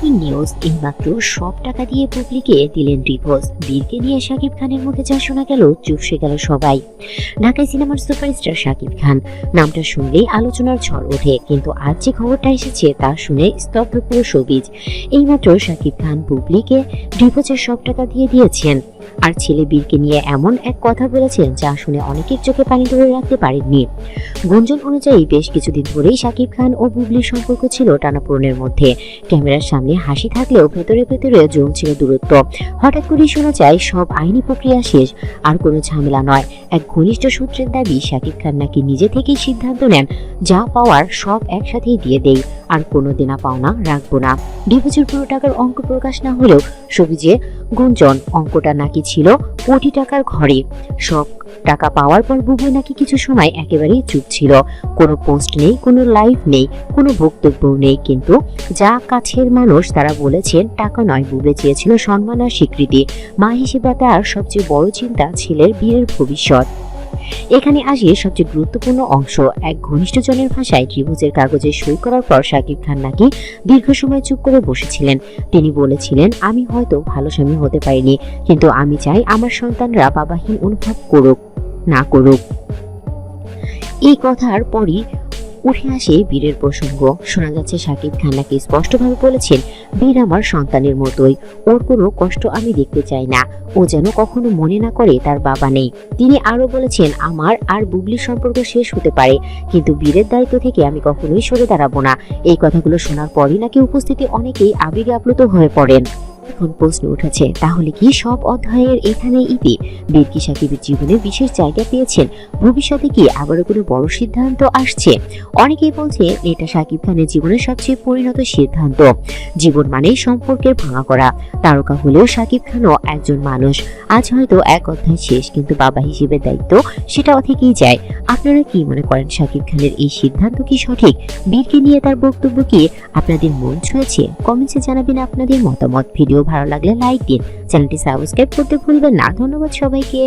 Breaking news, এইমাত্র সব টাকা দিয়ে বুবলিকে দিলেন ডিভোর্স। বীরকে নিয়ে শাকিব খানের মুখে যা শোনা গেল, চুপসে গেল সবাই। ঢাকায় সিনেমার সুপারস্টার শাকিব খান নামটা শুনলেই আলোচনার ঝড় ওঠে, কিন্তু আজ যে খবরটা এসেছে তা শুনে স্তব্ধ পুরো শোবিজ। এইমাত্র শাকিব খান বুবলিকে ডিভোর্সের সব টাকা দিয়ে দিয়েছেন, আর ছেলে বীরকে নিয়ে এমন এক কথা বলেছেন যা শুনে অনেকের চোখে পানি ধরে রাখতে পারেননি। গুঞ্জন অনুযায়ী বেশ কিছুদিন ধরেই শাকিব খান ও বুবলির সম্পর্ক ছিল টানাপোড়েনের মধ্যে। ক্যামেরার সামনে হাসি থাকলেও ভেতরে ভেতরে জমছিল দূরত্ব। হঠাৎ করেই শোনা যায় সব আইনি প্রক্রিয়া শেষ, আর কোনো ঝামেলা নয়। এক ঘনিষ্ঠ সূত্রের দাবি শাকিব খান নাকি নিজে থেকেই সিদ্ধান্ত নেন, যা পাওয়ার সব একসাথেই দিয়ে দেই, আর কোনো দেনা পাওনা রাখবো না। ডিভোর্সের পুরো টাকার অঙ্ক প্রকাশ না হলেও সবিজে গুঞ্জন অঙ্কটা নাকি ছিল কোটি টাকার ঘরে। সব টাকা পাওয়ার পর বুবলি নাকি কিছু সময় একেবারেই চুপ ছিল। কোনো পোস্ট নেই, কোনো লাইভ নেই, কোনো বক্তব্য নেই, কিন্তু যা কাছের মানুষ তারা বলেছেন টাকা নয়, বুবলি চেয়েছিল সম্মান আর স্বীকৃতি। মা হিসেবে তার সবচেয়ে বড় চিন্তা ছেলের বিয়ের ভবিষ্যৎ। এখানে আসে সবচেয়ে গুরুত্বপূর্ণ অংশ। এক ঘনিষ্ঠজনের ভাষায়, ডিভোর্সের কাগজে সই করার পর শাকিব খান নাকি দীর্ঘ সময় চুপ করে বসেছিলেন। তিনি বলেছিলেন, আমি হয়তো ভালো স্বামী হতে পারিনি, কিন্তু আমি চাই আমার সন্তানরা বাবাহীন অনুভব না করুক। এই কথার পরই উঠে আসে বীরের প্রসঙ্গ। শোনা যাচ্ছে শাকিব খান নাকি স্পষ্টভাবে বলেছেন, বীর আমার সন্তানের মতোই, ওর কোনো কষ্ট আমি দেখতে চাই না, ও যেন কখনো মনে না করে তার বাবা নেই। তিনি আরো বলেছেন, আমার আর বুবলির সম্পর্ক শেষ হতে পারে, কিন্তু বীরের দায়িত্ব থেকে আমি কখনোই সরে দাঁড়াবো না। এই কথাগুলো শোনার পরই নাকি উপস্থিতি অনেকেই আবেগে আপ্লুত হয়ে পড়েন। এখন প্রশ্ন উঠেছে, তাহলে কি সব অধ্যায়ের এখানে ইতি? বীর কি শাকিবের জীবনে বিশেষ জায়গা পেয়েছেন? ভবিষ্যতে কি আবারও কোনো বড় সিদ্ধান্ত আসছে? অনেকেই বলছে এটা শাকিব খানের জীবনের সবচেয়ে পরিণত সিদ্ধান্ত। জীবন মানেই সম্পর্কের ভাঙা করা। তারকা হলেও শাকিব খানও একজন মানুষ। আজ হয়তো এক অধ্যায় শেষ, কিন্তু বাবা হিসেবে দায়িত্ব সেটাও থেকেই যায়। আপনারা কি মনে করেন, শাকিব খানের এই সিদ্ধান্ত কি সঠিক? বীরকে নিয়ে তার বক্তব্য কি আপনাদের মন ছুঁয়েছে? কমেন্টসে জানাবেন আপনাদের মতামত। ভিডিও ভালো লাগলে লাইক দিন, চ্যানেলটি সাবস্ক্রাইব করতে ভুলবেন না। ধন্যবাদ সবাইকে।